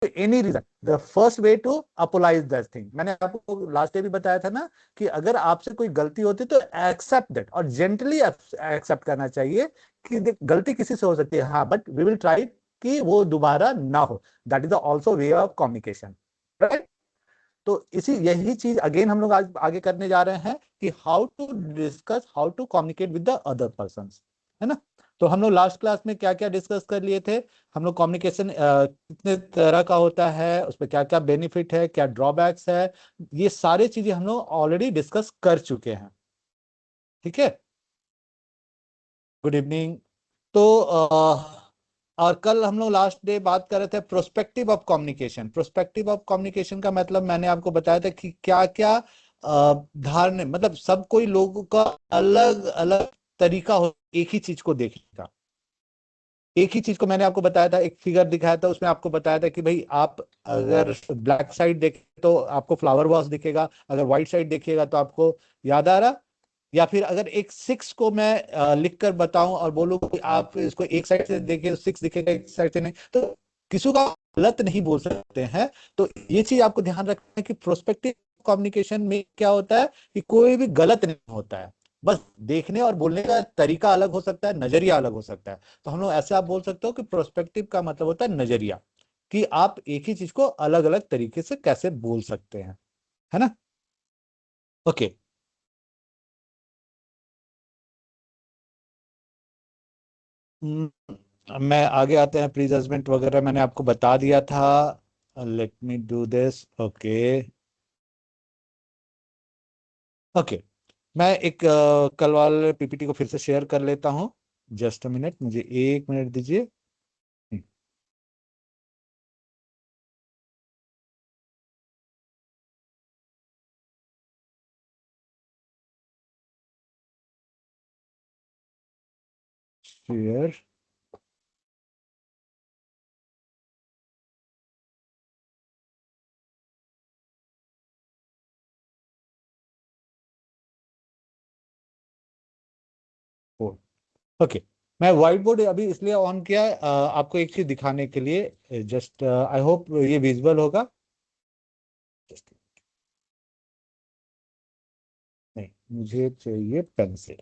Any reason, the first way to apologise that thing, मैंने आपको last day भी बताया था ना कि अगर आपसे कोई गलती होती है तो एक्सेप्ट दैट, और जेंटली एक्सेप्ट करना चाहिए कि गलती किसी से हो सकती है, हाँ, बट वी विल ट्राई कि वो दोबारा ना हो। That is also way of communication, right? तो इसी यही चीज अगेन हम लोग आज आगे करने जा रहे हैं कि how to discuss, how to communicate with the other person, है ना? तो हम लोग लास्ट क्लास में क्या क्या डिस्कस कर लिए थे? हम लोग कम्युनिकेशन कितने तरह का होता है, उसमें क्या क्या बेनिफिट है, क्या ड्रॉबैक्स है, ये सारी चीजें हम लोग ऑलरेडी डिस्कस कर चुके हैं। ठीक है, गुड इवनिंग। तो और कल हम लोग लास्ट डे बात कर रहे थे prospective of communication. Prospective of communication का मतलब मैंने आपको बताया था कि क्या क्या धारणा, मतलब सब कोई लोगों का अलग अलग तरीका हो एक ही चीज को देखने का। एक ही चीज को मैंने आपको बताया था, एक फिगर दिखाया था, उसमें आपको बताया था कि भाई आप अगर ब्लैक साइड देखें तो आपको फ्लावर वॉस दिखेगा, अगर व्हाइट साइड देखिएगा तो आपको, याद आ रहा? या फिर अगर एक सिक्स को मैं लिख कर बताऊं और बोलूं कि आप इसको एक साइड से देखिए तो सिक्स दिखेगा, एक साइड से नहीं, तो किसी का गलत नहीं बोल सकते हैं। तो ये चीज आपको ध्यान रखना है कि प्रोस्पेक्टिव कम्युनिकेशन में क्या होता है कि कोई भी गलत नहीं होता है, बस देखने और बोलने का तरीका अलग हो सकता है, नजरिया अलग हो सकता है। तो हम लोग ऐसे आप बोल सकते हो कि प्रोस्पेक्टिव का मतलब होता है नजरिया, कि आप एक ही चीज को अलग अलग तरीके से कैसे बोल सकते हैं, है ना? ओके। मैं आगे आते हैं, प्री जजमेंट वगैरह मैंने आपको बता दिया था। Let me do this. Okay, okay. मैं एक कल वाले पीपीटी को फिर से शेयर कर लेता हूँ। जस्ट अ मिनट, मुझे एक मिनट दीजिए। शेयर। ओके, मैं व्हाइट बोर्ड अभी इसलिए ऑन किया आपको एक चीज दिखाने के लिए, जस्ट आई होप ये विजुअल होगा। Just- नहीं, मुझे चाहिए पेंसिल।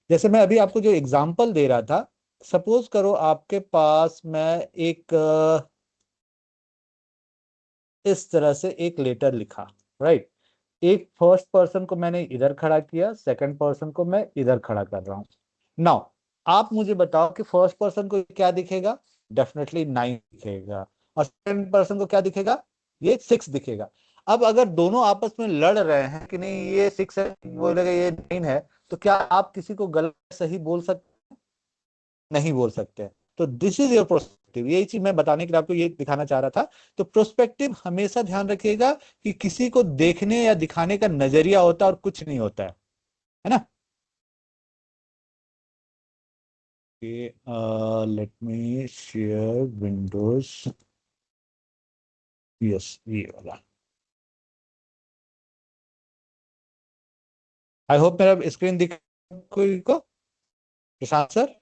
जैसे मैं अभी आपको जो एग्जांपल दे रहा था, सपोज करो आपके पास मैं एक इस तरह से एक लेटर लिखा, राइट? एक फर्स्ट पर्सन को मैंने इधर खड़ा किया, सेकंड पर्सन को मैं इधर खड़ा कर रहा हूं। नाउ आप मुझे बताओ कि फर्स्ट पर्सन को क्या दिखेगा? डेफिनेटली 9 दिखेगा। और सेकंड पर्सन को क्या दिखेगा? ये 6 दिखेगा। अब अगर दोनों आपस में लड़ रहे हैं कि नहीं ये 6 है, बोलेगा ये 9 है, तो क्या आप किसी को गलत सही बोल सकते? नहीं बोल सकते। तो दिस इज योर प्रोस्पेक्टिव, यही चीज मैं बताने के लिए आपको ये दिखाना चाह रहा था। तो प्रोस्पेक्टिव हमेशा ध्यान रखिएगा कि किसी को देखने या दिखाने का नजरिया होता है और कुछ नहीं होता है ना? Let me share Windows. Yes, ये वाला। आई होप मेरा स्क्रीन दिख कोई को, प्रशांत सर?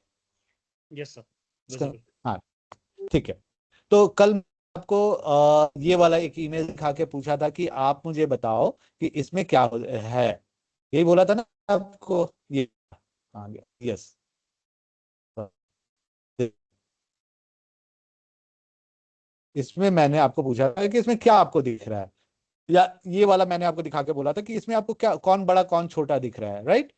यस सर, इसका, विजिबल। हाँ, ठीक है। तो कल आपको ये वाला एक इमेज दिखा के पूछा था कि आप मुझे बताओ कि इसमें क्या है, यही बोला था ना आपको? ये आ गया, यस। इसमें मैंने आपको पूछा था कि इसमें क्या आपको दिख रहा है, या ये वाला मैंने आपको दिखा के बोला था कि इसमें आपको क्या, कौन बड़ा कौन छोटा दिख रहा है, राइट?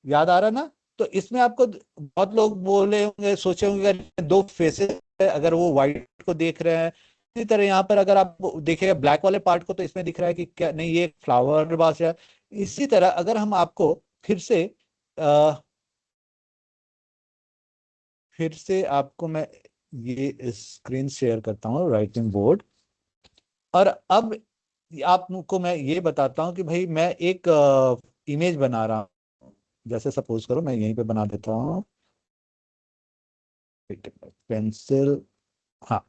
याद आ रहा ना? तो इसमें आपको बहुत लोग बोले होंगे, सोचे होंगे अगर दो फेसेस है, अगर वो व्हाइट को देख रहे हैं, इसी तरह यहाँ पर अगर आप देखिएगा ब्लैक वाले पार्ट को, तो इसमें दिख रहा है कि क्या नहीं ये फ्लावर बास है। इसी तरह अगर हम आपको फिर से आपको मैं ये स्क्रीन शेयर करता हूँ, राइटिंग बोर्ड। और अब आपको मैं ये बताता हूँ कि भाई मैं एक इमेज बना रहा हूँ। जैसे सपोज करो मैं यहीं पे बना देता हूँ, पेंसिल। हाँ,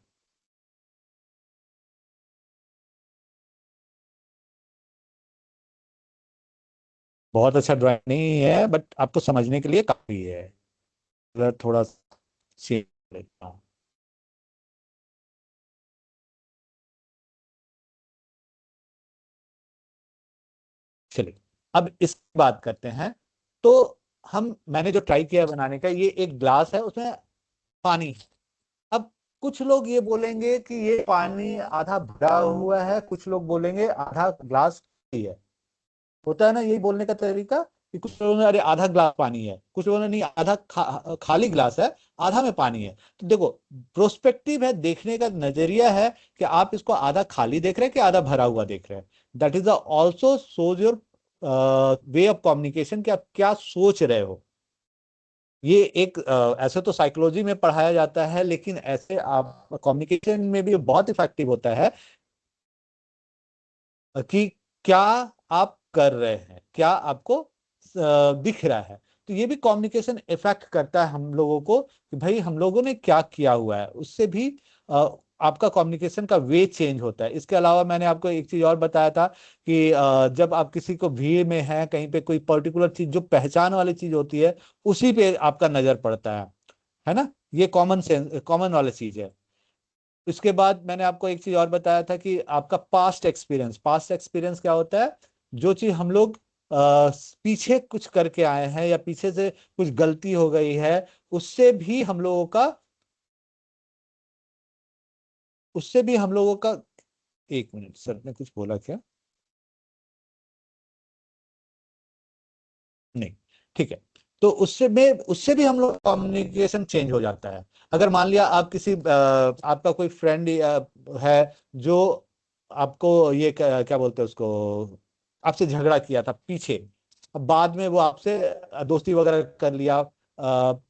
बहुत अच्छा ड्राइंग नहीं है बट आपको समझने के लिए काफी है। अगर थोड़ा शेयर लेता हूँ। चलिए अब इस बात करते हैं। तो मैंने जो ट्राई किया बनाने का, ये एक ग्लास है, उसमें पानी है। अब कुछ लोग ये बोलेंगे कि ये पानी आधा भरा हुआ है, कुछ लोग बोलेंगे आधा ग्लास ही है। होता है ना यही बोलने का तरीका, कि कुछ लोगों ने अरे आधा ग्लास पानी है, कुछ लोगों ने नहीं आधा खाली ग्लास है, आधा में पानी है। तो देखो, प्रोस्पेक्टिव है, देखने का नजरिया है कि आप इसको आधा खाली देख रहे हैं कि आधा भरा हुआ देख रहे हैं। That is also shows your way of communication, कि आप क्या सोच रहे हो। ये एक ऐसे तो साइकोलॉजी में पढ़ाया जाता है, लेकिन ऐसे आप कम्युनिकेशन में भी बहुत इफेक्टिव होता है कि क्या आप कर रहे हैं, क्या आपको दिख रहा है। तो ये भी कम्युनिकेशन इफेक्ट करता है हम लोगों को, कि भाई हम लोगों ने क्या किया हुआ है, उससे भी आपका कम्युनिकेशन का वे चेंज होता है। इसके अलावा मैंने आपको एक चीज और बताया था कि जब आप किसी को भीड़ में है, कहीं पे कोई पर्टिकुलर चीज जो पहचान वाली चीज होती है, उसी पे आपका नजर पड़ता है ना। ये कॉमन सेंस, कॉमन वाली चीज है। इसके बाद मैंने आपको एक चीज और बताया था कि आपका पास्ट एक्सपीरियंस क्या होता है। जो चीज हम लोग पीछे कुछ करके आए हैं, या पीछे से कुछ गलती हो गई है, उससे भी हम लोगों का उससे भी हम लोगों का एक मिनट, सर ने कुछ बोला क्या? नहीं, ठीक है। तो उससे भी हम लोग कम्युनिकेशन चेंज हो जाता है। अगर मान लिया आप आपका कोई फ्रेंड है, जो आपको ये क्या बोलते हैं उसको, आपसे झगड़ा किया था पीछे, अब बाद में वो आपसे दोस्ती वगैरह कर लिया,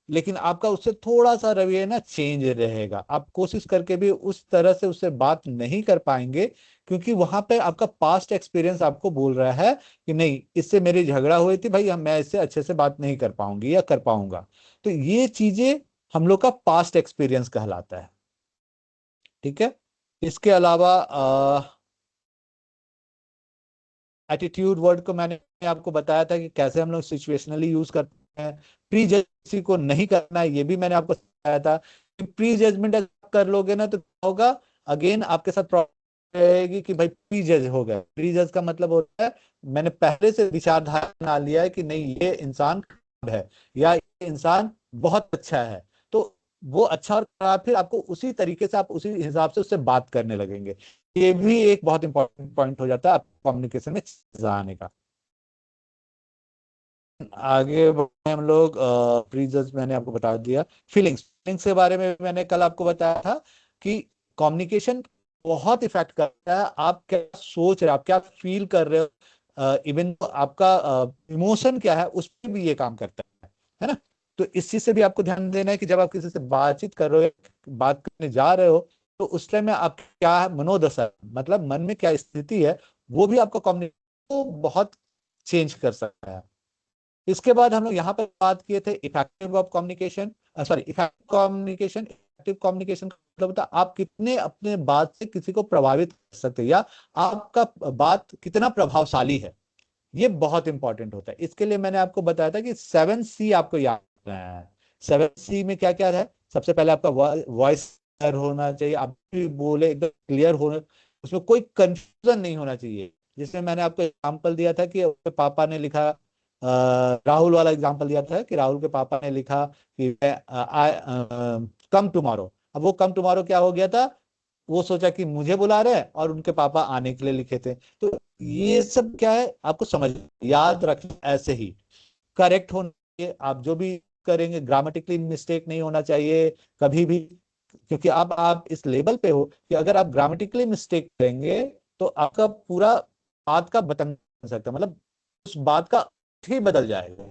लेकिन आपका उससे थोड़ा सा रवैया ना चेंज रहेगा। आप कोशिश करके भी उस तरह से उससे बात नहीं कर पाएंगे, क्योंकि वहां पे आपका पास्ट एक्सपीरियंस आपको बोल रहा है कि नहीं, इससे मेरी झगड़ा हुई थी भाई, मैं इससे अच्छे से बात नहीं कर पाऊंगी या कर पाऊंगा। तो ये चीजें हम लोग का पास्ट एक्सपीरियंस कहलाता है। ठीक है। इसके अलावा एटीट्यूड वर्ड को मैंने आपको बताया था कि कैसे हम लोग सिचुएशनली यूज करते हैं। प्री जज को नहीं करना है, ये भी मैंने आपको बताया था कि प्री जजमेंट कर लोगे ना तो क्या होगा, अगेन आपके साथ प्रॉब्लम रहेगी कि भाई प्री जज हो गया। प्री जज का मतलब होता है मैंने पहले से विचारधारा बना लिया है कि नहीं, ये इंसान खराब है या ये इंसान बहुत अच्छा है। तो वो अच्छा और खराब, फिर आपको उसी तरीके से, आप उसी हिसाब से उससे बात करने लगेंगे। ये भी एक बहुत इंपॉर्टेंट पॉइंट हो जाता है कम्युनिकेशन में आने का। आगे बढ़े हम लोग, प्रीजर्स मैंने आपको बता दिया। फीलिंग्स के बारे में मैंने कल आपको बताया था कि कम्युनिकेशन बहुत इफेक्ट करता है, आप क्या सोच रहे हो, आप क्या फील कर रहे हो, इवन आपका इमोशन क्या है, उस पर भी ये काम करता है ना। तो इस चीज से भी आपको ध्यान देना है कि जब आप किसी से बातचीत कर रहे हो, बात करने जा रहे हो, तो उस टाइम में आप क्या मनोदशा, मतलब मन में क्या स्थिति है, वो भी आपका कम्युनिकेशन को बहुत चेंज कर सकता है। इसके बाद हम लोग यहाँ पर बात किए थे effective of communication, sorry effective communication. Effective communication का मतलब होता है आप कितने अपने बात से किसी को प्रभावित कर सकते हैं, या आपका बात कितना प्रभावशाली है। ये बहुत इंपॉर्टेंट होता है। इसके लिए मैंने आपको बताया था कि 7C आपको याद रखना है। 7C में क्या क्या है? सबसे पहले आपका वॉइस होना चाहिए, आप भी बोले एकदम क्लियर होना, उसमें कोई कंफ्यूजन नहीं होना चाहिए। जिसमें मैंने आपको एग्जांपल दिया था कि अपने पापा ने लिखा, राहुल वाला एग्जांपल दिया था कि राहुल के पापा ने लिखा कि कम टुमारो। अब वो कम टुमारो क्या हो गया था, वो सोचा कि मुझे बुला रहे हैं और उनके पापा आने के लिए लिखे थे। तो ये सब क्या है, आपको समझ याद रखना ऐसे ही। करेक्ट होना चाहिए, आप जो भी करेंगे ग्रामेटिकली मिस्टेक नहीं होना चाहिए कभी भी। क्योंकि अब आप इस लेवल पे हो कि अगर आप ग्रामेटिकली मिस्टेक करेंगे, तो आपका पूरा बात का बतन बन सकता है, मतलब उस बात का अर्थ ही बदल जाएगा।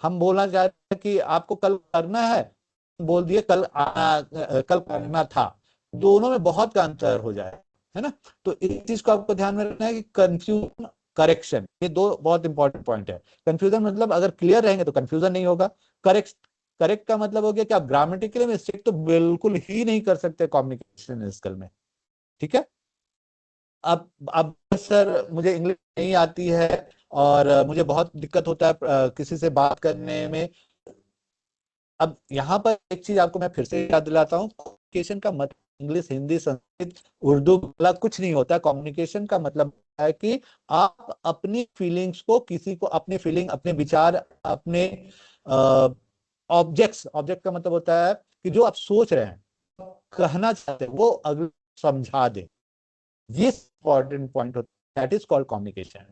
हम बोलना चाहते हैं कि आपको कल करना है, बोल दिए कल करना था। दोनों में बहुत का अंतर हो जाए, है ना। तो इस चीज को आपको ध्यान में रखना है कि कंफ्यूजन, करेक्शन, ये दो बहुत इंपॉर्टेंट पॉइंट है। कंफ्यूजन मतलब अगर क्लियर रहेंगे तो कंफ्यूजन नहीं होगा। करेक्ट करेक्ट का मतलब हो गया कि आप ग्रामेटिकली मिस्टेक तो बिल्कुल ही नहीं कर सकते कम्युनिकेशन स्किल में। ठीक है। अब सर मुझे इंग्लिश नहीं आती है, और मुझे बहुत दिक्कत होता है किसी से बात करने में। अब यहाँ पर एक चीज आपको मैं फिर से याद दिलाता हूँ, कम्युनिकेशन का मतलब इंग्लिश, हिंदी, संस्कृत, उर्दू वाला कुछ नहीं होता। कम्युनिकेशन का मतलब है कि आप अपनी फीलिंग्स को, किसी को अपने फीलिंग, अपने विचार, अपने ऑब्जेक्ट का मतलब होता है कि जो आप सोच रहे हैं, कहना चाहते हैं, वो अगले समझा दे। ये इंपॉर्टेंट पॉइंट होता है, दैट इज कॉल्ड कम्युनिकेशन।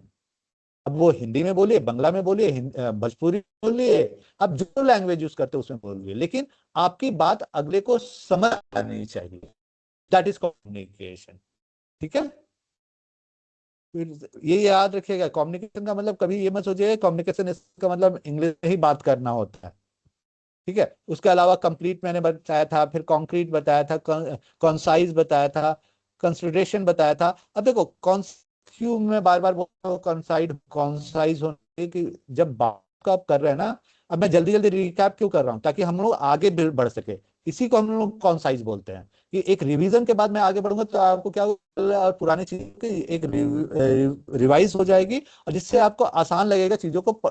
अब वो हिंदी में बोलिए, बांग्ला में बोलिए, भोजपुरी में बोलिए, आप जो लैंग्वेज यूज करते हो उसमें बोलिए, लेकिन आपकी बात अगले को समझ आनी चाहिए। That is communication. ठीक है, फिर ये याद रखिएगा, कम्युनिकेशन का मतलब कभी ये मत सोचिए कम्युनिकेशन इसका मतलब इंग्लिश में ही बात करना होता है। ठीक है, उसके अलावा कंप्लीट मैंने बताया था, फिर कॉन्क्रीट बताया था, कॉन्साइज बताया था, कंसिडरेशन बताया था। अब देखो क्यों मैं बार बार बोल रहा हूँ कॉन्साइज होने की, जब बात को आप कर रहे हैं ना, अब मैं जल्दी जल्दी रिकैप क्यों कर रहा हूँ, ताकि हम लोग आगे बढ़ सके। इसी को हम लोग कॉन्साइज बोलते हैं कि एक रिवीजन के बाद मैं आगे बढ़ूंगा तो आपको क्या होगा, और पुरानी चीज की एक रिवाइज हो जाएगी, और जिससे आपको आसान लगेगा चीजों को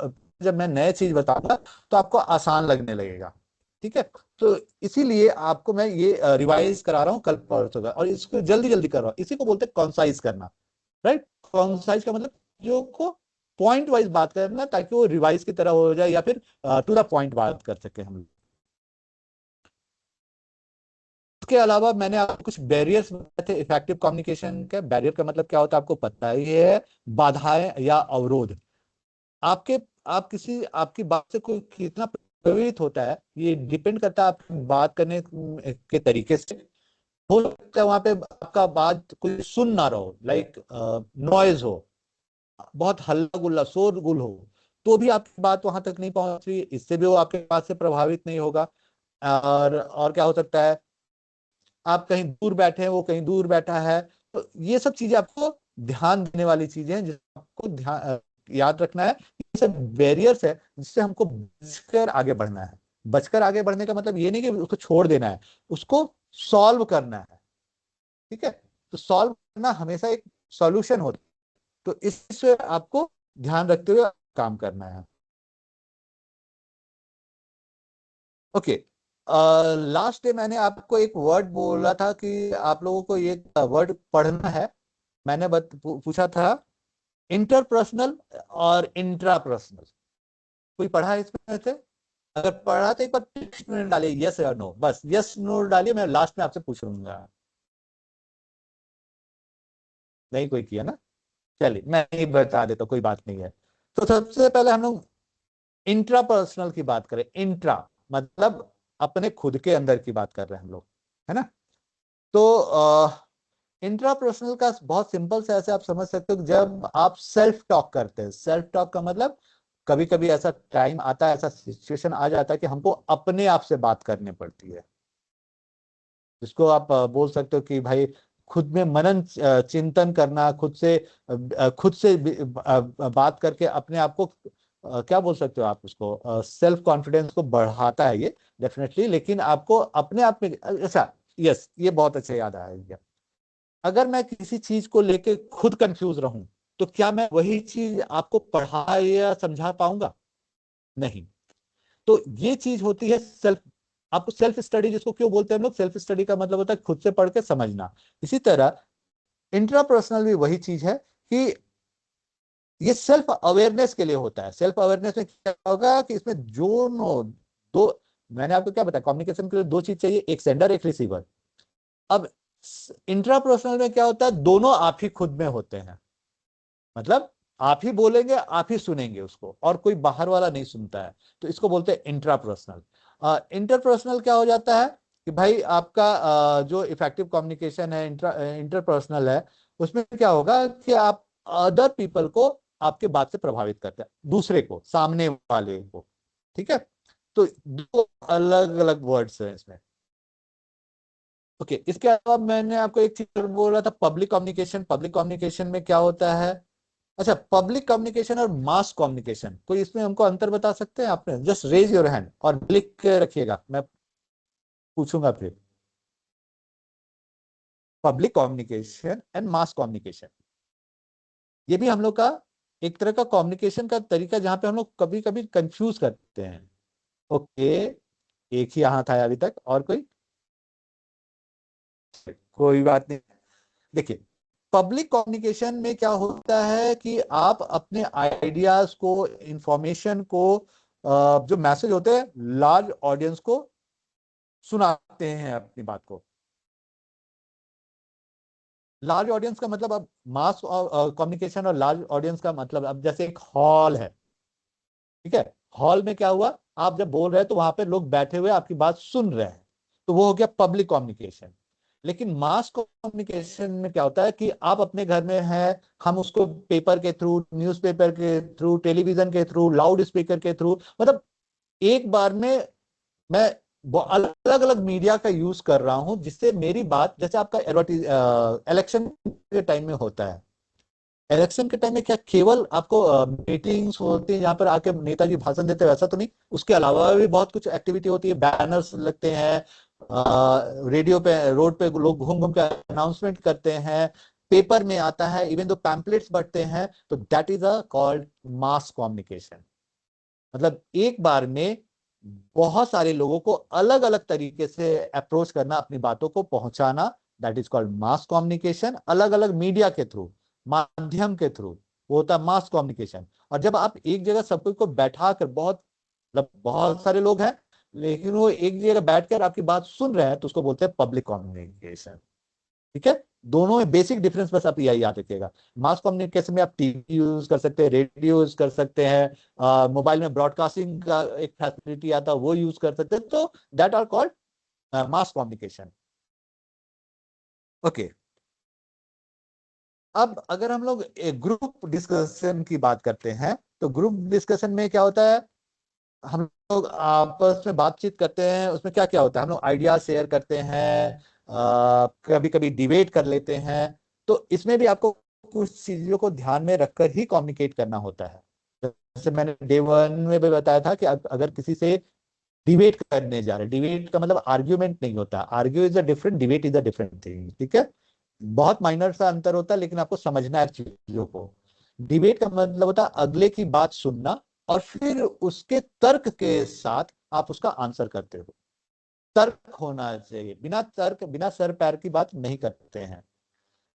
जब मैं नए चीज बताऊंगा तो आपको आसान लगने लगेगा। ठीक है, तो इसीलिए आपको मैं ये रिवाइज करा रहा हूँ कल परसों का, और इसको जल्दी जल्दी कर रहा हूँ, इसी को बोलते हैं कॉन्साइज करना। राइट, कॉन्साइज का मतलब जो को पॉइंट वाइज बात करना, ताकि वो रिवाइज की तरह हो जाए, या फिर टू द पॉइंट बात कर सके हम लोग। इसके अलावा मैंने आपको कुछ बैरियर्स बताए थे इफेक्टिव कम्युनिकेशन के। बैरियर का मतलब क्या होता है आपको पता ही है, बाधाएं या अवरोध। आपके आप किसी आपकी बात से कोई कितना प्रभावित होता है, ये डिपेंड करता है आपकी बात करने के तरीके से। हो सकता है वहां पे आपका बात कोई सुन ना रहो, लाइक नॉइज हो, बहुत हल्ला गुल्ला शोर गुल हो, तो भी आपकी बात वहां तक नहीं पहुंच रही, इससे भी वो आपके बात से प्रभावित नहीं होगा। और क्या हो सकता है, आप कहीं दूर बैठे हैं, वो कहीं दूर बैठा है, तो ये सब चीजें आपको ध्यान देने वाली चीजें हैं, जिसको आपको याद रखना है। ये सब बैरियर्स है जिससे हमको बचकर आगे बढ़ना है। बचकर आगे बढ़ने का मतलब ये नहीं कि उसको छोड़ देना है, उसको सॉल्व करना है। ठीक है, तो सॉल्व करना हमेशा एक सॉल्यूशन होता है, तो इससे आपको ध्यान रखते हुए काम करना है। ओके, लास्ट डे मैंने आपको एक वर्ड बोला था कि आप लोगों को ये वर्ड पढ़ना है। मैंने पूछा था इंटरपर्सनल और इंट्रापर्सनल। कोई पढ़ा है इसमें से? अगर पढ़ा तो एक बार टेक्स्ट में डालिए यस या नो, बस यस नो डालिए, मैं लास्ट में आपसे पूछूंगा। नहीं कोई किया ना? चलिए मैं ही बता देता, कोई बात नहीं है। तो सबसे पहले हम लोग इंट्रापर्सनल की बात करें। इंट्रा मतलब अपने खुद के अंदर की बात कर रहे हैं हम लोग, है ना? तो इंट्रापर्सनल का बहुत सिंपल से ऐसे आप समझ सकते हो कि जब आप सेल्फ टॉक करते हैं। सेल्फ टॉक का मतलब कभी कभी ऐसा टाइम आता है, ऐसा सिचुएशन आ जाता है कि हमको अपने आप से बात करनी पड़ती है, जिसको आप बोल सकते हो कि भाई खुद में मनन चिंतन करना, खुद से बात करके अपने आप को क्या बोल सकते हो आप उसको, सेल्फ कॉन्फिडेंस को बढ़ाता है ये डेफिनेटली। लेकिन आपको अपने आप में अच्छा, यस ये बहुत अच्छा याद आया, अगर मैं किसी चीज को लेके खुद कंफ्यूज रहूं तो क्या मैं वही चीज आपको पढ़ा या समझा पाऊंगा? नहीं। तो ये चीज होती है सेल्फ, आपको सेल्फ स्टडी जिसको क्यों बोलते हैं हम लोग, सेल्फ स्टडी का मतलब होता है खुद से पढ़ के समझना। इसी तरह इंट्रापर्सनल भी वही चीज है कि ये सेल्फ अवेयरनेस के लिए होता है। सेल्फ अवेयरनेस में क्या होगा कि इसमें जो दो, मैंने आपको क्या बताया, कम्युनिकेशन के लिए दो चीज चाहिए, एक सेंडर एक रिसीवर। अब इंट्रापर्सनल में क्या होता है, दोनों आप ही खुद में होते हैं, मतलब आप ही बोलेंगे, आप ही सुनेंगे उसको, और कोई बाहर वाला नहीं सुनता है। तो इसको बोलते हैं इंट्रापर्सनल। इंटरपर्सनल क्या हो जाता है कि भाई आपका जो इफेक्टिव कम्युनिकेशन है, इंटरपर्सनल है, उसमें क्या होगा कि आप अदर पीपल को आपके बात से प्रभावित करते हैं, दूसरे को, सामने वाले को। ठीक है, तो दो अलग अलग वर्ड्स हैं इसमें। ओके, इसके अलावा मैंने आपको एक चीज बोला था, पब्लिक कम्युनिकेशन। पब्लिक कम्युनिकेशन में क्या होता है, अच्छा, पब्लिक कम्युनिकेशन और मास कम्युनिकेशन, कोई इसमें हमको अंतर बता सकते हैं? आपने जस्ट रेज योर हैंड और लिख के रखिएगा, मैं पूछूंगा फिर। Public communication and mass communication, ये भी हम लोग का एक तरह का कम्युनिकेशन का तरीका, जहां पे हम लोग कभी कभी कंफ्यूज करते हैं। ओके, एक ही हाथ आया अभी तक, और कोई? कोई बात नहीं। देखिए, पब्लिक कम्युनिकेशन में क्या होता है कि आप अपने आइडियाज को, इंफॉर्मेशन को, जो मैसेज होते हैं, लार्ज ऑडियंस को सुनाते हैं अपनी बात को। लार्ज ऑडियंस का मतलब, अब मास कम्युनिकेशन और लार्ज ऑडियंस का मतलब, अब जैसे एक हॉल है, ठीक है, हॉल में क्या हुआ, आप जब बोल रहे हैं तो वहां पे लोग बैठे हुए आपकी बात सुन रहे हैं, तो वो हो गया पब्लिक कम्युनिकेशन। लेकिन मास कम्युनिकेशन में क्या होता है कि आप अपने घर में हैं, हम उसको पेपर के थ्रू, न्यूज़पेपर के थ्रू, टेलीविजन के थ्रू, लाउड स्पीकर के थ्रू, मतलब एक बार में मैं अलग अलग मीडिया का यूज कर रहा हूं, जिससे मेरी बात, जैसे आपका एडवर्टीज इलेक्शन के टाइम में होता है, इलेक्शन के टाइम में क्या केवल आपको मीटिंग्स होती है जहां पर आके नेताजी भाषण देते हैं, वैसा तो नहीं, उसके अलावा भी बहुत कुछ एक्टिविटी होती है, बैनर्स लगते हैं, रेडियो पे, रोड पे लोग घूम घूम के अनाउंसमेंट करते हैं, पेपर में आता है, इवन दो पैम्पलेट्स बढ़ते हैं, तो that is a called mass communication. मतलब एक बार में बहुत सारे लोगों को अलग अलग तरीके से अप्रोच करना, अपनी बातों को पहुंचाना, that is called mass communication. अलग अलग मीडिया के थ्रू, माध्यम के थ्रू, वो होता है मास कम्युनिकेशन। और जब आप एक जगह सबको को बैठा कर, बहुत मतलब बहुत सारे लोग हैं लेकिन वो एक जगह बैठकर आपकी बात सुन रहे हैं, तो उसको बोलते हैं पब्लिक कम्युनिकेशन। ठीक है, दोनों में बेसिक डिफरेंस बस आप यही याद रखिएगा। मास कम्युनिकेशन में आप टीवी यूज कर सकते हैं, रेडियो यूज कर सकते हैं, मोबाइल में ब्रॉडकास्टिंग का एक फैसिलिटी आता है वो यूज कर सकते हैं, तो that are called mass communication. Okay, अब अगर हम लोग एक ग्रुप डिस्कशन की बात करते हैं, तो ग्रुप डिस्कशन में क्या होता है, हम लोग आपस में बातचीत करते हैं, उसमें क्या क्या होता है, हम लोग आइडिया शेयर करते हैं, कभी कभी डिबेट कर लेते हैं। तो इसमें भी आपको कुछ चीजों को ध्यान में रखकर ही कम्युनिकेट करना होता है। जैसे मैंने डे वन में भी बताया था कि अगर किसी से डिबेट करने जा रहे हैं, डिबेट का मतलब आर्ग्यूमेंट नहीं होता, argue is a different, debate is a different thing, ठीक है, बहुत माइनर सा अंतर होता है, लेकिन आपको समझना है चीजों को। डिबेट का मतलब होता है अगले की बात सुनना और फिर उसके तर्क के साथ आप उसका आंसर करते हो। तर्क होना चाहिए, बिना तर्क, बिना सर पैर की बात नहीं करते हैं।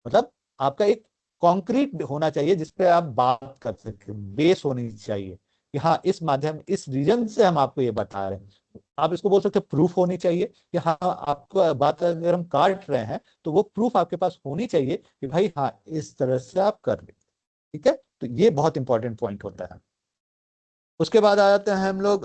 मतलब आपका एक कॉन्क्रीट होना चाहिए जिसपे आप बात कर सके, बेस होनी चाहिए कि हाँ, इस माध्यम, इस रीजन से हम आपको ये बता रहे हैं। आप इसको बोल सकते हैं प्रूफ होनी चाहिए कि हाँ, आपको बात अगर हम काट रहे हैं तो वो प्रूफ आपके पास होनी चाहिए कि भाई हाँ, इस तरह से आप कर रहे हैं। ठीक है, तो ये बहुत इंपॉर्टेंट पॉइंट होता है। उसके बाद आ जाते हैं हम लोग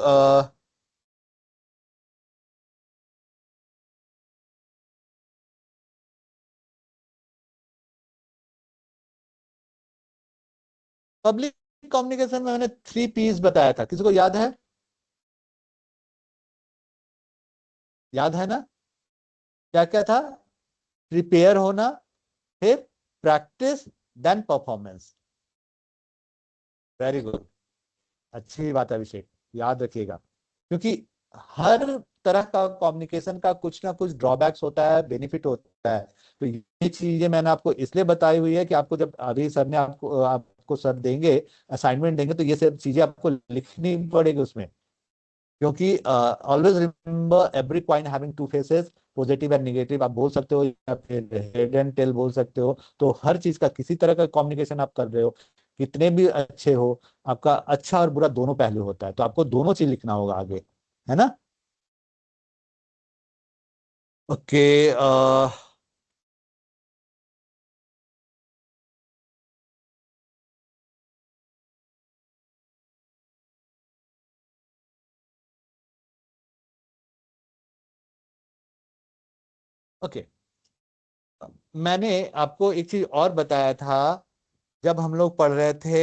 पब्लिक कम्युनिकेशन में मैंने 3 P's बताया था, किसी को याद है? याद है ना? क्या क्या था? प्रिपेयर होना, फिर practice, then performance. Very good, अच्छी बात है अभिषेक, याद रखिएगा। क्योंकि हर तरह का कम्युनिकेशन का कुछ ना कुछ ड्रॉबैक्स होता है, बेनिफिट होता है। तो ये चीजें मैंने आपको इसलिए बताई हुई है कि आपको जब अभी सर ने आपको सर देंगे, असाइनमेंट देंगे, तो ये सब चीजें आपको लिखनी पड़ेगी उसमें। क्योंकि always remember every coin having two faces, positive and negative आप बोल सकते हो, या फिर हेड एंड टेल बोल सकते हो। तो हर चीज का, किसी तरह का कम्युनिकेशन आप कर रहे हो, कितने भी अच्छे हो, आपका अच्छा और बुरा दोनों पहलू होता है, तो आपको दोनों चीज लिखना होगा आगे, है ना? ओके, ओके, मैंने आपको एक चीज और बताया था जब हम लोग पढ़ रहे थे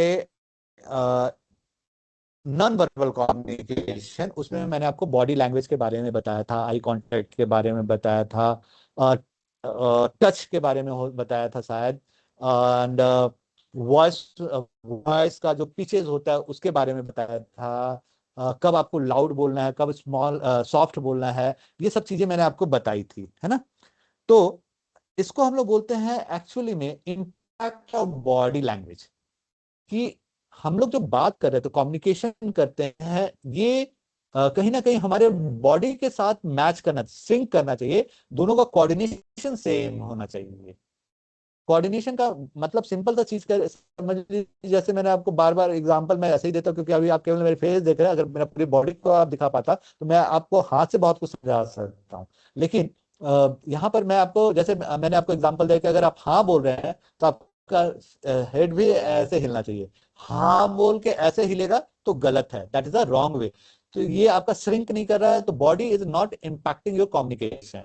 नॉन वर्बल कम्युनिकेशन, उसमें मैंने आपको बॉडी लैंग्वेज के बारे में बताया था, आई कांटेक्ट के बारे में बताया था, टच के बारे में बताया था शायद, एंड वॉइस, वॉइस का जो पिचेस होता है उसके बारे में बताया था, कब आपको लाउड बोलना है, कब स्मॉल सॉफ्ट बोलना है, ये सब चीजें मैंने आपको बताई थी, है ना? तो इसको हम लोग बोलते हैं एक्चुअली में इम्पैक्ट ऑफ बॉडी लैंग्वेज। कि हम लोग जो बात कर रहे थे, कम्युनिकेशन करते हैं, ये कहीं ना कहीं हमारे बॉडी के साथ मैच करना, सिंक करना चाहिए, दोनों का कोऑर्डिनेशन सेम होना चाहिए। कोऑर्डिनेशन का मतलब सिंपल सा चीज कर समझ लीजिए, जैसे मैंने आपको बार बार एग्जांपल मैं ऐसे ही देता हूँ क्योंकि अभी आप केवल मेरे फेस देख रहे हैं, अगर मेरा पूरी बॉडी को आप दिखा पाता तो मैं आपको हाथ से बहुत कुछ समझा सकता हूँ। लेकिन यहाँ पर मैं आपको, जैसे मैंने आपको एग्जांपल दिया कि अगर आप हाँ बोल रहे हैं तो आपका हेड भी ऐसे हिलना चाहिए। हाँ बोल के ऐसे हिलेगा तो गलत है, that is a wrong way. तो ये आपका श्रिंक नहीं कर रहा है, तो body is not impacting your communication.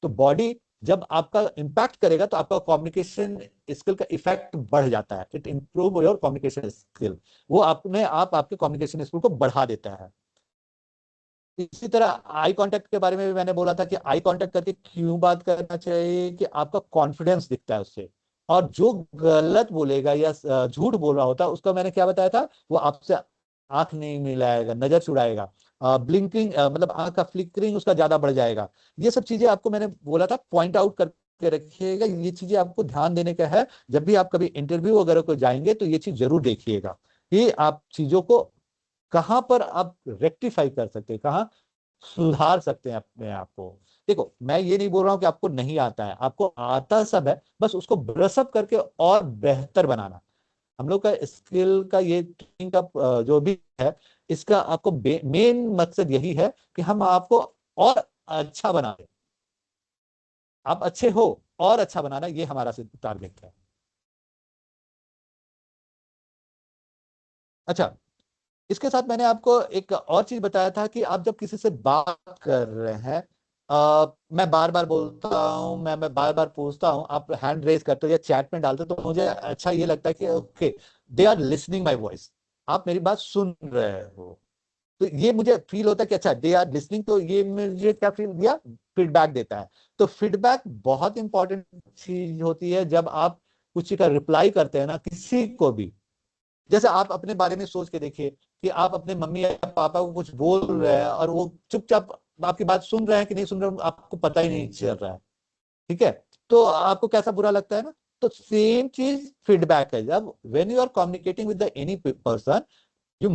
तो बॉडी जब आपका इम्पैक्ट करेगा तो आपका कम्युनिकेशन स्किल का इफेक्ट बढ़ जाता है, it improve your communication skill. वो अपने आप आपके कम्युनिकेशन स्किल को बढ़ा देता है। इसी तरह आई कांटेक्ट के बारे में भी मैंने बोला था कि आई कांटेक्ट करके क्यों बात करना चाहिए, कि आपका कॉन्फिडेंस दिखता है उससे। और जो गलत बोलेगा या झूठ बोल रहा होता है उसका मैंने क्या बताया था, वो आपसे आंख नहीं मिलाएगा, नजर चुराएगा, ब्लिंकिंग मतलब आंख का फ्लिकरिंग उसका ज्यादा बढ़ जाएगा। ये सब चीजें आपको मैंने बोला था पॉइंट आउट करके रखिएगा, ये चीजें आपको ध्यान देने का है। जब भी आप कभी इंटरव्यू वगैरह को जाएंगे तो ये चीज जरूर देखिएगा कि आप चीजों को कहां पर आप रेक्टिफाई कर सकते हैं, कहाँ सुधार सकते हैं अपने आप को। देखो मैं ये नहीं बोल रहा हूं कि आपको नहीं आता है, आपको आता सब है, बस उसको ब्रशअप करके और बेहतर बनाना। हम लोग का स्किल का ये ट्रेनिंग का जो भी है, इसका आपको मेन मकसद यही है कि हम आपको और अच्छा बना दें। आप अच्छे हो और अच्छा बनाना, ये हमारा टारगेट है। अच्छा, इसके साथ मैंने आपको एक और चीज बताया था कि आप जब किसी से बात कर रहे हैं, मैं बार बार बोलता हूँ, मैं बार बार पूछता हूँ, आप हैंड रेज करते हो या चैट में डालते हो तो मुझे अच्छा ये लगता है कि okay, they are listening my voice, आप मेरी बात सुन रहे हो। तो ये मुझे फील होता है कि अच्छा दे आर लिसनिंग, तो ये मुझे क्या फील दिया, फीडबैक देता है। तो फीडबैक बहुत इंपॉर्टेंट चीज होती है जब आप कुछ का रिप्लाई करते हैं ना किसी को भी। जैसे आप अपने बारे में सोच के देखिए कि आप अपने मम्मी या पापा को कुछ बोल रहे हैं और वो चुपचाप आपकी बात सुन रहे हैं कि नहीं सुन रहे हैं आपको पता ही नहीं चल रहा है, ठीक है, तो आपको कैसा बुरा लगता है ना। तो सेम चीज फीडबैक है, जब when you are communicating with any person, you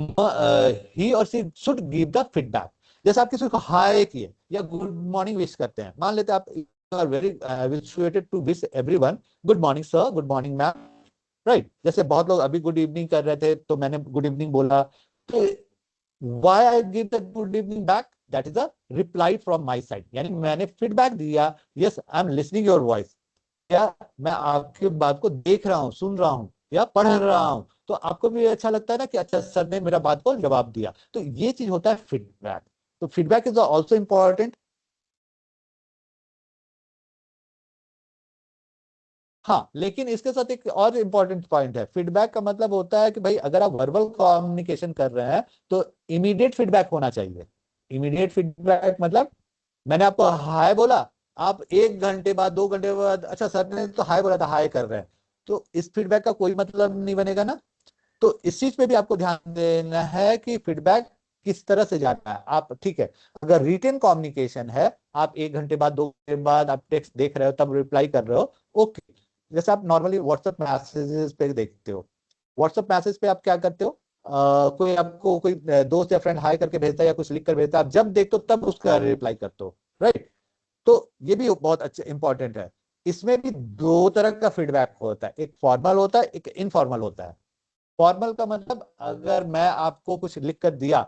he or she should give the feedback. जैसे आप किसी को हाय किए या गुड मॉर्निंग विश करते हैं, मान लेते हैं आप are very habituated to wish everyone good morning sir, good morning ma'am, right. जैसे बहुत लोग अभी गुड इवनिंग कर रहे थे तो मैंने गुड इवनिंग बोला, तो why I give the good evening back, that is a reply from my side, यानी मैंने फीडबैक दिया, yes I am listening your voice, या मैं आपकी बात को देख रहा हूँ, सुन रहा हूँ या पढ़ रहा हूँ। तो आपको भी अच्छा लगता है ना कि अच्छा सर ने मेरा बात को जवाब दिया। तो ये चीज होता है फीडबैक। तो फीडबैक इज ऑल्सो इम्पोर्टेंट। हाँ, लेकिन इसके साथ एक और इम्पोर्टेंट पॉइंट है, फीडबैक का मतलब होता है कि भाई अगर आप वर्बल कम्युनिकेशन कर रहे हैं तो इमीडिएट फीडबैक होना चाहिए। इमीडिएट फीडबैक मतलब मैंने आपको हाय बोला, आप 1 घंटे बाद 2 घंटे बाद अच्छा सर ने तो हाय बोला था, हाय कर रहे हैं, तो इस फीडबैक का कोई मतलब नहीं बनेगा ना। तो इस चीज पे भी आपको ध्यान देना है कि फीडबैक किस तरह से जाता है। आप ठीक है, अगर रिटेन कम्युनिकेशन है, आप 1 घंटे बाद 2 घंटे बाद आप टेक्स्ट देख रहे हो तब रिप्लाई कर रहे हो, ओके। जैसे आप नॉर्मली व्हाट्सएप मैसेजेस पे देखते हो, व्हाट्सएप मैसेज पे आप क्या करते हो, कोई आपको कोई दोस्त या फ्रेंड हाई करके भेजता है या कुछ लिख कर भेजता है, आप जब देखते हो तब उसका रिप्लाई करते हो, राइट। तो ये भी बहुत अच्छा इंपॉर्टेंट है। इसमें भी दो तरह का फीडबैक होता है, एक फॉर्मल होता है, एक इनफॉर्मल होता है। फॉर्मल का मतलब अगर मैं आपको कुछ लिख कर दिया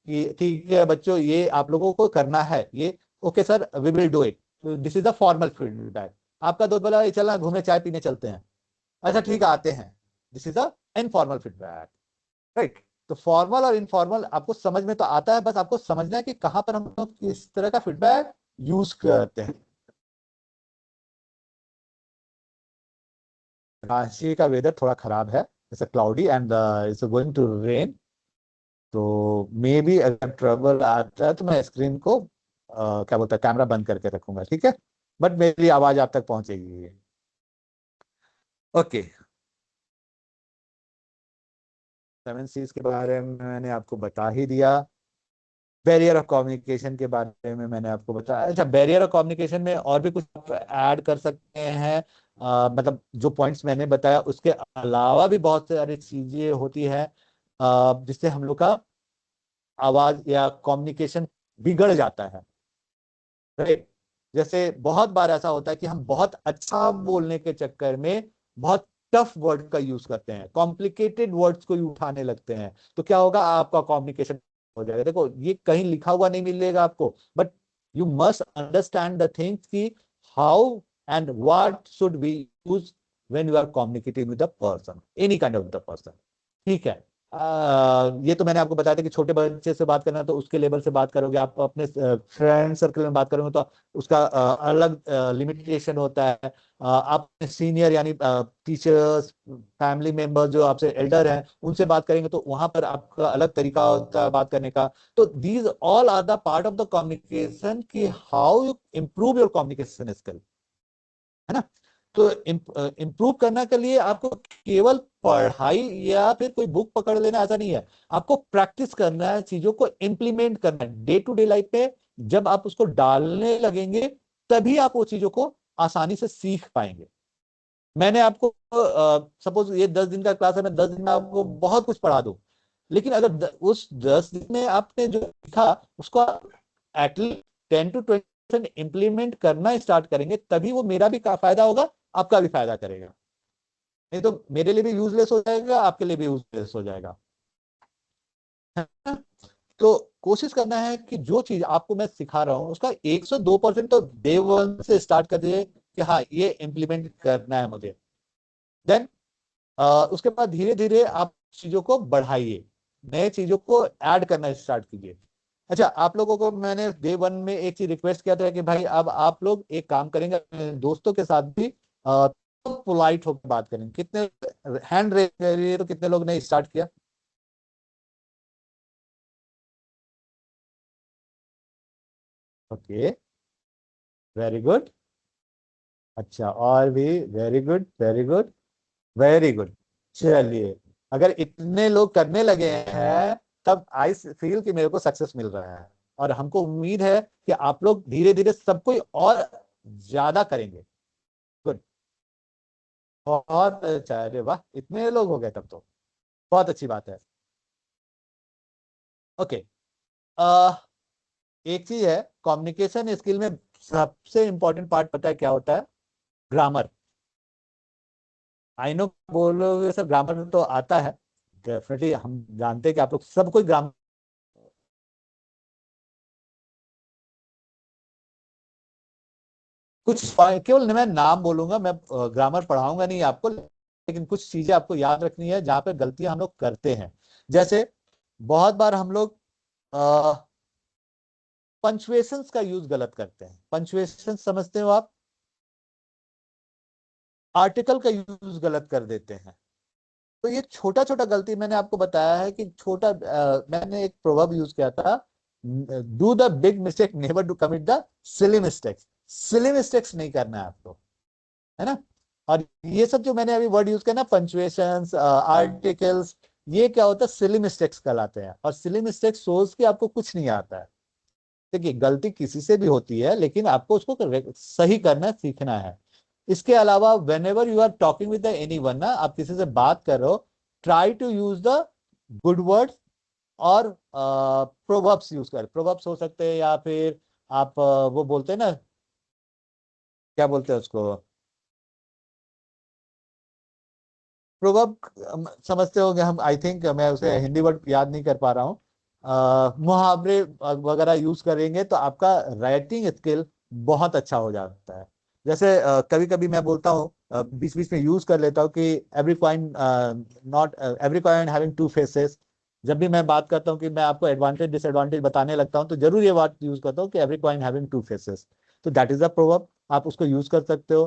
कि ठीक है बच्चों ये आप लोगों को करना है, ये okay sir we will do it, this is the formal feedback. आपका दोस्त बोला चलना घूमने चाय पीने चलते हैं, अच्छा ठीक है आते हैं, this is the informal feedback, right. तो फॉर्मल और इनफॉर्मल आपको समझ में तो आता है, बस आपको समझना है कि कहां पर हम लोग किस तरह का फीडबैक यूज करते हैं। रांची का वेदर थोड़ा खराब है, it's cloudy and it's going to rain. तो मे बी अगर ट्रबल आता है तो मैं स्क्रीन को क्या बोलता है कैमरा बंद करके रखूंगा, ठीक है, बट मेरी आवाज आप तक पहुंचेगी। ओके, 7 C's के बारे में मैंने आपको बता ही दिया। बैरियर ऑफ कम्युनिकेशन के बारे में मैंने आपको बताया। अच्छा, बैरियर ऑफ कम्युनिकेशन में और भी कुछ ऐड कर सकते हैं, मतलब जो पॉइंट्स मैंने बताया उसके अलावा भी बहुत सारी चीजें होती है जिससे हम लोग का आवाज या कम्युनिकेशन बिगड़ जाता है, राइट। जैसे बहुत बार ऐसा होता है कि हम बहुत अच्छा बोलने के चक्कर में बहुत टफ वर्ड का यूज करते हैं, कॉम्प्लिकेटेड वर्ड्स को उठाने लगते हैं, तो क्या होगा, आपका कम्युनिकेशन हो जाएगा। देखो ये कहीं लिखा हुआ नहीं मिलेगा आपको, but you must understand the things कि how and what should be use when you are communicating with the person, any kind of the person. ठीक है। ये तो मैंने आपको बताया था कि छोटे बच्चे से बात करना तो उसके लेवल से बात करोगे, आप अपने फ्रेंड सर्कल में बात करोगे तो उसका अलग लिमिटेशन होता है। आप सीनियर यानी टीचर्स, फैमिली मेंबर्स जो आपसे एल्डर हैं, उनसे बात करेंगे तो वहां पर आपका अलग तरीका होता है बात करने का। तो these all are the part of the communication कि how you improve your communication skill, है ना। तो इम्प्रूव करने के लिए आपको केवल पढ़ाई या फिर कोई बुक पकड़ लेना ऐसा नहीं है, आपको प्रैक्टिस करना है, चीजों को इम्प्लीमेंट करना है डे टू डे लाइफ में। जब आप उसको डालने लगेंगे तभी आप वो चीजों को आसानी से सीख पाएंगे। मैंने आपको सपोज ये 10 दिन का क्लास है, मैं 10 दिन में आपको बहुत कुछ पढ़ा दूं, लेकिन अगर उस 10 दिन में आपने जो सीखा उसको एटलीस्ट 10 to 20% इम्प्लीमेंट करना स्टार्ट करेंगे, तभी वो मेरा भी फायदा होगा, आपका भी फायदा करेगा। नहीं तो मेरे लिए भी यूजलेस हो जाएगा, आपके लिए भी यूजलेस हो जाएगा, है ना? तो कोशिश करना है कि जो चीज आपको मैं सिखा रहा हूँ उसका 102% तो डे वन से स्टार्ट कर दीजिए कि हाँ ये इम्प्लीमेंट करना है मुझे। देन उसके बाद धीरे धीरे आप चीजों को बढ़ाइए, नए चीजों को ऐड करना स्टार्ट कीजिए। अच्छा, आप लोगों को मैंने डे वन में एक चीज रिक्वेस्ट किया था कि भाई अब आप लोग एक काम करेंगे, अपने दोस्तों के साथ भी पोलाइट होकर बात करेंगे। कितने हैंड रेज करिए तो कितने लोग ने स्टार्ट किया? Okay, very good. अच्छा, और भी? Very good, very good, very good. चलिए, अगर इतने लोग करने लगे हैं तब आई फील कि मेरे को सक्सेस मिल रहा है, और हमको उम्मीद है कि आप लोग धीरे धीरे सब कोई और ज्यादा करेंगे। गुड, बहुत अच्छा। अरे वाह, इतने लोग हो गए तब तो बहुत अच्छी बात है। ओके। एक चीज है, कम्युनिकेशन स्किल में सबसे इंपॉर्टेंट पार्ट पता है क्या होता है? ग्रामर। आई नो बोलोगे सर ग्रामर तो आता है, डेफिनेटली हम जानते हैं कि आप लोग सब कोई ग्रामर, कुछ केवल मैं नाम बोलूंगा, मैं ग्रामर पढ़ाऊंगा नहीं आपको, लेकिन कुछ चीजें आपको याद रखनी है जहां पे गलतियां हम लोग करते हैं। जैसे बहुत बार हम लोग पंचुएशंस का यूज गलत करते हैं। पंचुएशन समझते हो आप? आर्टिकल का यूज गलत कर देते हैं। तो ये छोटा छोटा गलती मैंने आपको बताया है कि छोटा मैंने एक प्रोवर्ब यूज किया था, do the big mistake, never do commit the silly mistakes. Silly mistakes नहीं करना है आपको, है ना। और ये सब जो मैंने अभी वर्ड यूज किया ना, पंचुएशंस, आर्टिकल्स, ये क्या होता है, सिली मिस्टेक्स कहलाते हैं। और सिली मिस्टेक्स सोच के आपको कुछ नहीं आता है। देखिए, गलती किसी से भी होती है, लेकिन आपको उसको सही करना सीखना है। इसके अलावा whenever you are talking with anyone ना, आप किसी से बात करो, try to use the good words, और प्रोवर्ब्स यूज कर, प्रोवर्ब्स हो सकते हैं, या फिर आप वो बोलते हैं ना, क्या बोलते हैं उसको, प्रोवर्ब समझते होंगे हम, आई थिंक मैं उसे हिंदी वर्ड याद नहीं कर पा रहा हूँ। मुहावरे वगैरह यूज करेंगे तो आपका राइटिंग स्किल बहुत अच्छा हो जाता है। जैसे कभी कभी मैं बोलता हूँ, बीच बीच में यूज कर लेता हूँ कि every coin not every coin having two faces. जब भी मैं बात करता हूँ कि मैं आपको एडवांटेज डिसएडवांटेज बताने लगता हूँ, तो जरूर ये बात यूज करता हूँ कि every coin having two faces. तो दैट इज अ प्रोवर्ब, आप उसको यूज कर सकते हो।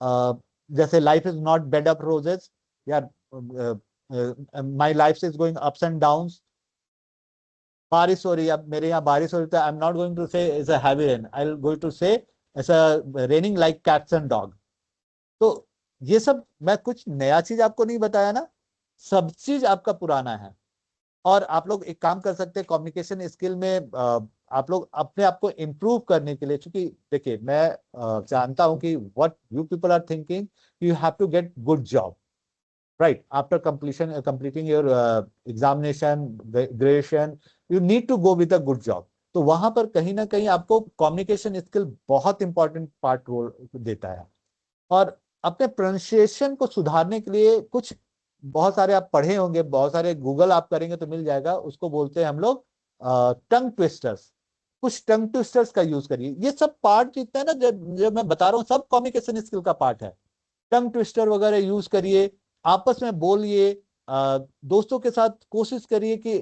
अ, जैसे life is not bed of roses, यार, my life is going ups and down. बारिश हो रही है, अब मेरे यहाँ बारिश हो रही है, I am not going to say it's a heavy rain, I will going to say it's a raining like cats and dog. तो ये सब मैं कुछ नया चीज आपको नहीं बताया ना, सब चीज आपका पुराना है। और आप लोग एक काम कर सकते हैं कम्युनिकेशन स्किल में, आप लोग अपने आप को इम्प्रूव करने के लिए, क्योंकि देखिए मैं जानता हूं कि what you people are thinking, you have to get good job, right after completing your examination, graduation, you need to go with a good job. तो वहां पर कहीं ना कहीं आपको कम्युनिकेशन स्किल बहुत इंपॉर्टेंट पार्ट रोल देता है। और अपने प्रोनाउंसिएशन को सुधारने के लिए कुछ बहुत सारे आप पढ़े होंगे, बहुत सारे गूगल आप करेंगे तो मिल जाएगा, उसको बोलते हैं हम लोग टंग ट्विस्टर्स। कुछ टंग ट्विस्टर्स का यूज करिए। ये सब पार्ट जितना है ना, जब मैं बता रहा हूँ, सब कम्युनिकेशन स्किल का पार्ट है। टंग ट्विस्टर वगैरह यूज करिए, आपस में बोलिए, दोस्तों के साथ कोशिश करिए कि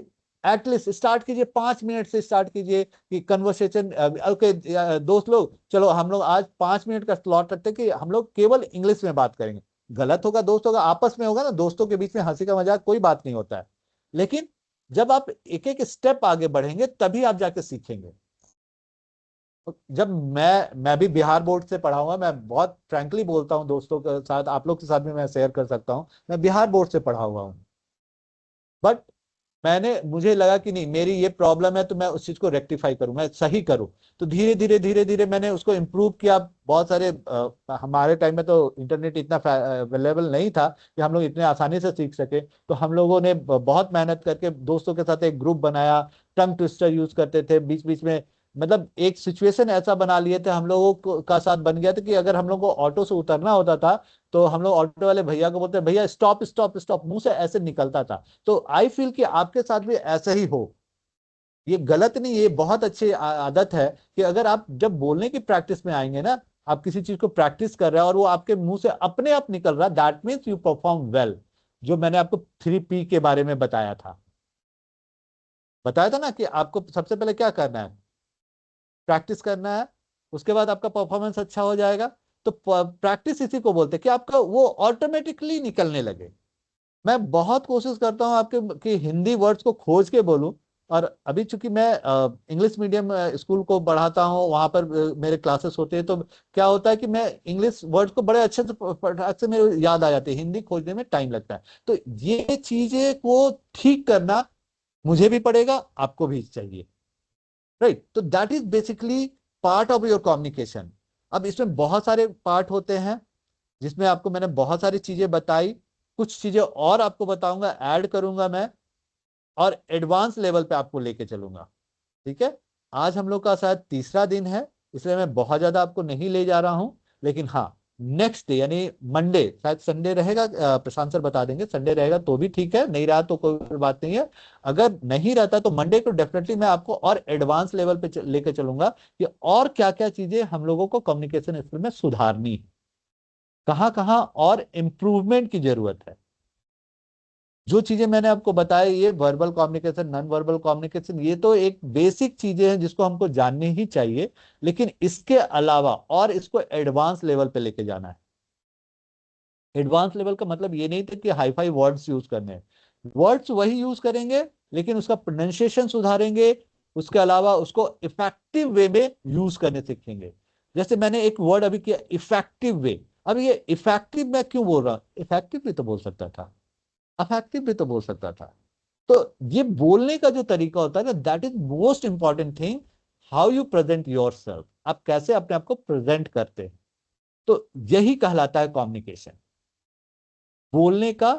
एटलीस्ट स्टार्ट कीजिए, 5 मिनट से स्टार्ट कीजिए कि कन्वर्सेशन। ओके दोस्त लोग, चलो हम लोग आज 5 मिनट का स्लॉट रखते हैं कि हम लोग केवल इंग्लिश में बात करेंगे। गलत होगा दोस्त होगा, आपस में होगा ना, दोस्तों के बीच में हंसी का मजाक कोई बात नहीं होता है। लेकिन जब आप एक एक स्टेप आगे बढ़ेंगे तभी आप जाके सीखेंगे। जब मैं भी बिहार बोर्ड से पढ़ा हुआ, मैं बहुत फ्रैंकली बोलता हूँ दोस्तों के साथ, आप लोग के साथ भी मैं शेयर कर सकता हूँ, मैं बिहार बोर्ड से पढ़ा हुआ हूँ। बट मुझे लगा कि नहीं, मेरी ये प्रॉब्लम है तो मैं उस चीज को रेक्टिफाई करूं, मैं सही करूं। तो धीरे धीरे मैंने उसको इम्प्रूव किया। बहुत सारे हमारे टाइम में तो इंटरनेट इतना अवेलेबल नहीं था कि हम लोग इतने आसानी से सीख सके। तो हम लोगों ने बहुत मेहनत करके दोस्तों के साथ एक ग्रुप बनाया, टंग ट्विस्टर यूज करते थे बीच बीच में। मतलब एक सिचुएशन ऐसा बना लिए थे हम लोगों का साथ बन गया था कि अगर हम लोग को ऑटो से उतरना होता था तो हम लोग ऑटो वाले भैया को बोलते, भैया स्टॉप स्टॉप स्टॉप, मुंह से ऐसे निकलता था। तो आई फील कि आपके साथ भी ऐसा ही हो। ये गलत नहीं, ये बहुत अच्छी आदत है कि अगर आप जब बोलने की प्रैक्टिस में आएंगे ना, आप किसी चीज को प्रैक्टिस कर रहे हैं और वो आपके मुंह से अपने आप निकल रहा है, that means you perform well. जो मैंने आपको 3P के बारे में बताया था ना कि आपको सबसे पहले क्या करना है, प्रैक्टिस करना है। उसके बाद आपका परफॉर्मेंस अच्छा हो जाएगा। तो प्रैक्टिस इसी को बोलते हैं कि आपका वो ऑटोमेटिकली निकलने लगे। मैं बहुत कोशिश करता हूँ आपके कि हिंदी वर्ड्स को खोज के बोलूं। और अभी चूंकि मैं इंग्लिश मीडियम स्कूल को पढ़ाता हूँ, वहां पर मेरे क्लासेस होते हैं, तो क्या होता है कि मैं इंग्लिश वर्ड्स को बड़े अच्छे से फटाक से मेरे याद आ जाते हैं, हिंदी खोजने में टाइम लगता है। तो ये चीजें को ठीक करना मुझे भी पड़ेगा, आपको भी चाहिए। राइट, तो that is basically part of your communication. अब इसमें बहुत सारे पार्ट होते हैं जिसमें आपको मैंने बहुत सारी चीजें बताई। कुछ चीजें और आपको बताऊंगा, ऐड करूंगा मैं, और एडवांस लेवल पे आपको लेके चलूंगा। ठीक है। आज हम लोग का शायद तीसरा दिन है, इसलिए मैं बहुत ज्यादा आपको नहीं ले जा रहा हूं। लेकिन हाँ, नेक्स्ट डे यानी मंडे, शायद संडे रहेगा, प्रशांत सर बता देंगे, संडे रहेगा तो भी ठीक है, नहीं रहा तो कोई बात नहीं है। अगर नहीं रहता तो मंडे को डेफिनेटली मैं आपको और एडवांस लेवल पे लेके चलूंगा कि और क्या क्या चीजें हम लोगों को कम्युनिकेशन स्किल में सुधारनी है, कहाँ कहाँ और इम्प्रूवमेंट की जरूरत है। जो चीजें मैंने आपको बताई, ये verbal communication, non verbal communication, ये तो एक बेसिक चीजें हैं जिसको हमको जाननी ही चाहिए। लेकिन इसके अलावा और इसको एडवांस लेवल पे लेके जाना है। एडवांस लेवल का मतलब ये नहीं था कि हाई फाई वर्ड्स यूज करने हैं। वर्ड्स वही यूज करेंगे, लेकिन उसका प्रोनाउंसिएशन सुधारेंगे। उसके अलावा उसको इफेक्टिव वे में यूज करने सीखेंगे। जैसे मैंने एक वर्ड अभी किया, इफेक्टिव वे। अब ये इफेक्टिव मैं क्यों बोल रहा हूं, इफेक्टिव भी तो बोल सकता था, अफेक्टिव भी तो बोल सकता था। तो ये बोलने का जो तरीका होता है ना, that is most important thing. How you present your self, आप कैसे अपने आप को प्रेजेंट करते हैं। तो यही कहलाता है कम्युनिकेशन। बोलने का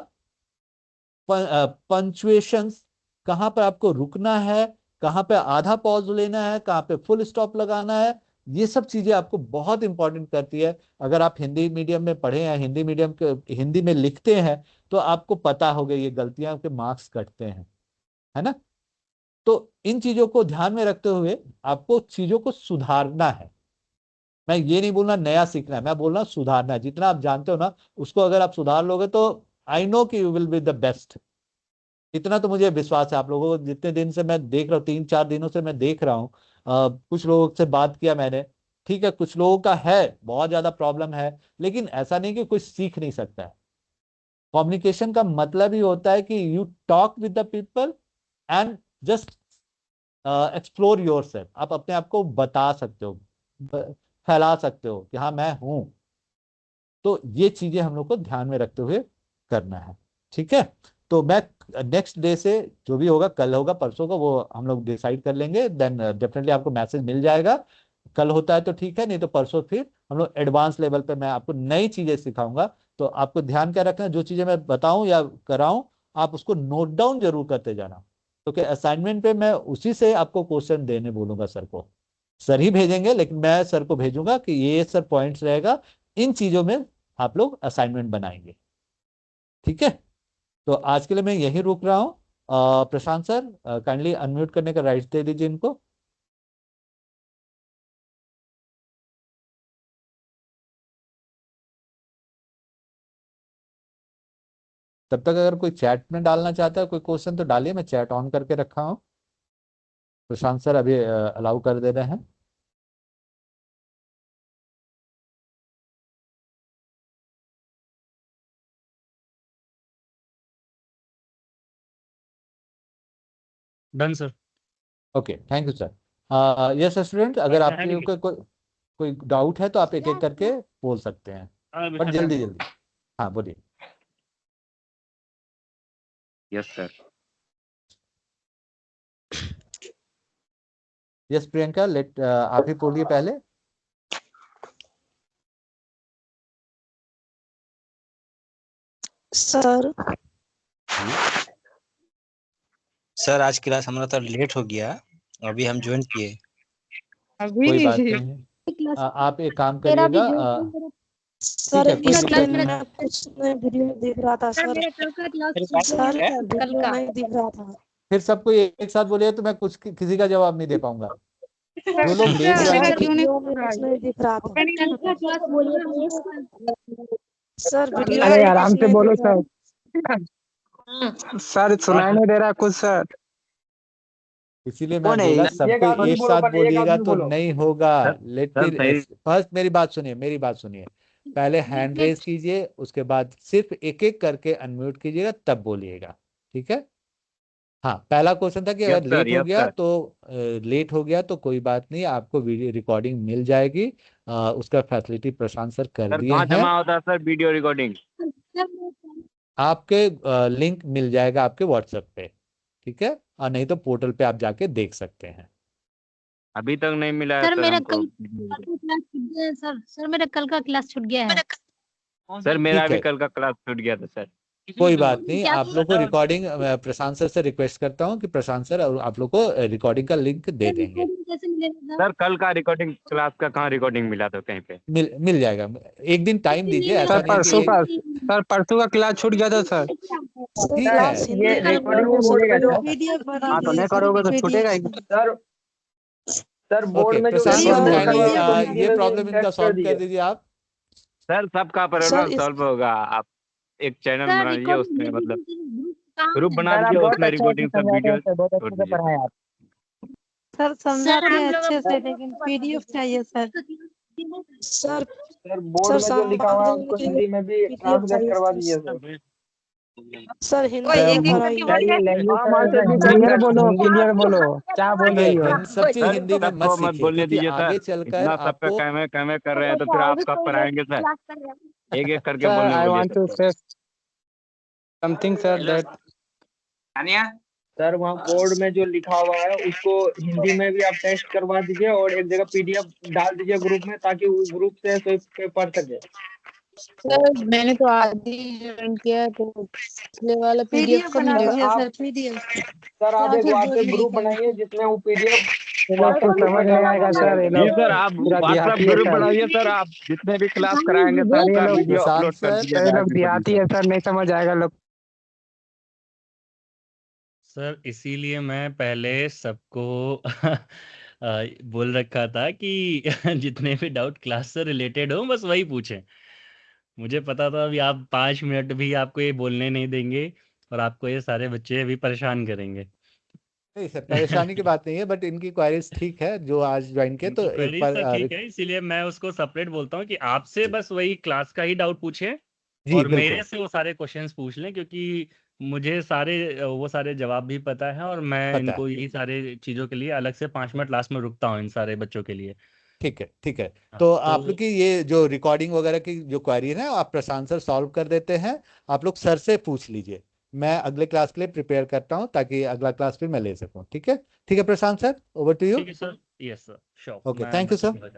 पंचुएशंस, कहां पर आपको रुकना है, कहां पे आधा पॉज लेना है, कहां पे फुल स्टॉप लगाना है, ये सब चीजें आपको बहुत इंपॉर्टेंट करती है। अगर आप हिंदी मीडियम में पढ़े हैं, हिंदी मीडियम के हिंदी में लिखते हैं, तो आपको पता होगा ये गलतियां के मार्क्स कटते हैं, है ना। तो इन चीजों को ध्यान में रखते हुए आपको चीजों को सुधारना है। मैं ये नहीं बोलना नया सीखना है, मैं बोल रहा हूं सुधारना है। जितना आप जानते हो ना, उसको अगर आप सुधार लोगे तो आई नो कि you will be the best. इतना तो मुझे विश्वास है। आप लोगों को जितने दिन से मैं देख रहा हूँ, 3-4 दिनों से मैं देख रहा हूँ, कुछ लोगों से बात किया मैंने। ठीक है, कुछ लोगों का है, बहुत ज्यादा प्रॉब्लम है, लेकिन ऐसा नहीं कि कुछ सीख नहीं सकता है। कम्युनिकेशन का मतलब ही होता है कि you talk with the people and just explore your self. आप अपने आप को बता सकते हो, फैला सकते हो कि हाँ मैं हूं। तो ये चीजें हम लोग को ध्यान में रखते हुए करना है। ठीक है। तो मैं नेक्स्ट डे से, जो भी होगा, कल होगा परसों को, वो हम लोग डिसाइड कर लेंगे। देन डेफिनेटली आपको मैसेज मिल जाएगा। कल होता है तो ठीक है, नहीं तो परसों फिर हम लोग एडवांस लेवल पे मैं आपको नई चीजें सिखाऊंगा। तो आपको ध्यान क्या रखना है, जो चीजें मैं बताऊं या कराऊं, आप उसको नोट डाउन जरूर करते जाना। तो क्या असाइनमेंट पे मैं उसी से आपको क्वेश्चन देने बोलूंगा सर को। सर ही भेजेंगे, लेकिन मैं सर को भेजूंगा कि ये सर पॉइंट्स रहेगा, इन चीजों में आप लोग असाइनमेंट बनाएंगे। ठीक है, तो आज के लिए मैं यहीं रुक रहा हूँ। प्रशांत सर, काइंडली अनम्यूट करने का राइट दे दीजिए इनको। तब तक अगर कोई चैट में डालना चाहता है कोई क्वेश्चन तो डालिए, मैं चैट ऑन करके रखा हूँ। प्रशांत सर अभी अलाउ कर दे रहे हैं। Done sir. Okay, thank you sir. Yes student, अगर आपके कोई कोई डाउट है तो आप एक एक करके बोल सकते हैं, बट जल्दी जल्दी। हाँ बोलिए। Yes sir. Yes Priyanka, let आप ही बोलिए पहले। सर सर आज क्लास हमारा तो लेट हो गया, अभी हम ज्वाइन किए। कोई बात नहीं है, आप एक काम करिएगा। सर ठीक है, कोई इस दिक्कत क्लास नहीं में है। कुछ वीडियो दिख रहा था सर। सर वीडियो नहीं दिख रहा था। फिर सबको एक साथ बोलिए तो मैं कुछ किसी का जवाब नहीं दे पाऊंगा। जो लोग देख रहे हैं वीडियो में कुछ नहीं दिख रहा था सर। वीडियो अरे में आराम कुछ से नहीं बोलो दिख रहा सर। सर सुनाई नहीं दे रहा कुछ सर। इसीलिए मैं बोला सबको एक साथ बोलिएगा तो नहीं होगा। लेट सर मी सही। फर्स्ट मेरी बात सुनिए, मेरी बात सुनिए। पहले हैंड रेज कीजिए, उसके बाद सिर्फ एक एक करके अनम्यूट कीजिएगा, तब बोलिएगा। ठीक है। हाँ, पहला क्वेश्चन था कि यस अगर सर, लेट हो यस गया सर। तो लेट हो गया तो कोई बात नहीं, आपको वीडियो रिकॉर्डिंग मिल जाएगी। उसका फैसिलिटी प्रशांत सर कर सर दिए कहाँ हैं। जमा होता है सर वीडियो रिकॉर्डिंग? आपके लिंक मिल जाएगा आपके व्हाट्सएप पे। ठीक है, और नहीं तो पोर्टल पे आप जाके देख सकते हैं। अभी तक नहीं मिला है सर सर मेरा हमको। क्लास छूट गया है सर मेरा कल का क्लास छूट गया है। सर मेरा ठीक भी है, कल का क्लास छूट गया था सर। कोई बात नहीं। क्या आप लोग को रिकॉर्डिंग, प्रशांत सर से रिक्वेस्ट करता हूँ कि प्रशांत सर आप लोग को रिकॉर्डिंग का लिंक दे देंगे। कैसे मिलेगा सर कल का रिकॉर्डिंग क्लास का कहाँ रिकॉर्डिंग मिला था कहीं पे? मिल जाएगा। एक दिन टाइम दीजिए, ऐसा सर नहीं है परसों कि का सर परसों का क्लास छूट गया था सर। ठीक है। क्लास हिंदी ये रिकॉर्डिंग में मिलेगा सर। पीडीएफ बना हाँ तो नहीं करोगे तो छूटेगा ही सर सर बोर्ड ओके में जो प्रशांत लिखा सर, हुआ सर, काइंडली है वो हिंदी ये में भी प्रॉब्लम इनका टेस्ट कर सॉल्व कर दीजिए। दीजिए आप। सर सबका सर, प्रॉब्लम इस- सॉल्व होगा। आप एक चैनल सर बना लीजिए, उसमें मतलब ग्रुप बना सर आप लीजिए, बहुत उसमें अच्छे से रिकॉर्डिंग सब समझाते हैं वीडियो सर, बहुत छोड़ अच्छे से दीजिए। पढ़ाए आप। सर समझाते हम हैं लोग अच्छे से, लेकिन पीडीएफ चाहिए सर। सर सर बोर्ड में जो लिखा हुआ है उसको हिंदी में भी ट्रांसलेट करवा दीजिए सर। सर हिंदी सर में पढ़ाइए। ये लैंग्वेज हाँ मास्टर जी क्लियर बोलो, सर। क्लियर बोलो, क्या बोल रही हो? सब चीज सर हिंदी में मत सबको मत सीखिए, बोलने क्योंकि दीजिए आगे सर। चलकर इतना सबका आपको कैमे कैमे कर रहे हैं तो फिर आप कब पढ़ाएंगे सर? एक एक करके सर बोलने आई बोलिए वांट टू सबको। से समथिंग सर दैट सर वहाँ बोर्ड में जो लिखा हुआ है उसको हिंदी में भी आप टेस्ट करवा दीजिए और एक जगह पीडीएफ डाल दीजिए ग्रुप में, ताकि वो ग्रुप से कोई पढ़ सके। सर मैंने तो आज ही ज्वाइन किया है, तो पिछले वाला पीडीएफ कब बना मिलेगा? दीजिए आप- सर पीडीएफ। सर आप एक आगे व्हाट्सएप बोलिए ग्रुप क्या? बनाइए जिसमें वो पीडीएफ ये लोग को समझ नहीं आएगा सर, ये जी लोग सर, आप पूरा व्हाट्सएप देहाती है ग्रुप सर। बनाइए सर। आप जितने भी क्लास कराएंगे सर ये सबका लोग वीडियो प्रशांत अपलोड कर सर, दीजिए ये लोग देहाती है सर। सर, नहीं समझ आएगा लोग। सर इसीलिए मैं पहले सबको बोल रखा था कि जितने भी डाउट क्लास से रिलेटेड हो बस वही पूछें। मुझे पता था अभी आप 5 मिनट भी आपको ये बोलने नहीं देंगे और आपको ये सारे बच्चे भी परेशान करेंगे। नहीं सर, परेशानी की बात नहीं है, बट इनकी क्वारीज ठीक है जो आज ज्वाइन किए, तो इनकी एक क्वेरीज बार तो ठीक है, इसीलिए मैं उसको सेपरेट बोलता हूँ कि आपसे बस वही क्लास का ही डाउट पूछें जी और बिल्कुल। मेरे से वो सारे क्वेश्चंस पूछ लें, क्योंकि मुझे वो सारे जवाब भी पता है और मैं पता है। इनको यही सारे चीज़ों के लिए अलग से 5 मिनट लास्ट में रुकता हूँ इन सारे बच्चों के लिए। ठीक है, ठीक है। हाँ, तो आप लोग की ये जो रिकॉर्डिंग वगैरह की जो क्वेरी है ना, आप प्रशांत सर सॉल्व कर देते हैं। आप लोग सर से पूछ लीजिए, मैं अगले क्लास के लिए प्रिपेयर करता हूँ ताकि अगला क्लास फिर मैं ले सकूँ। ठीक है, ठीक है प्रशांत सर, ओवर टू यू। ठीक है sir, yes sir, sure. Okay, thank you sir.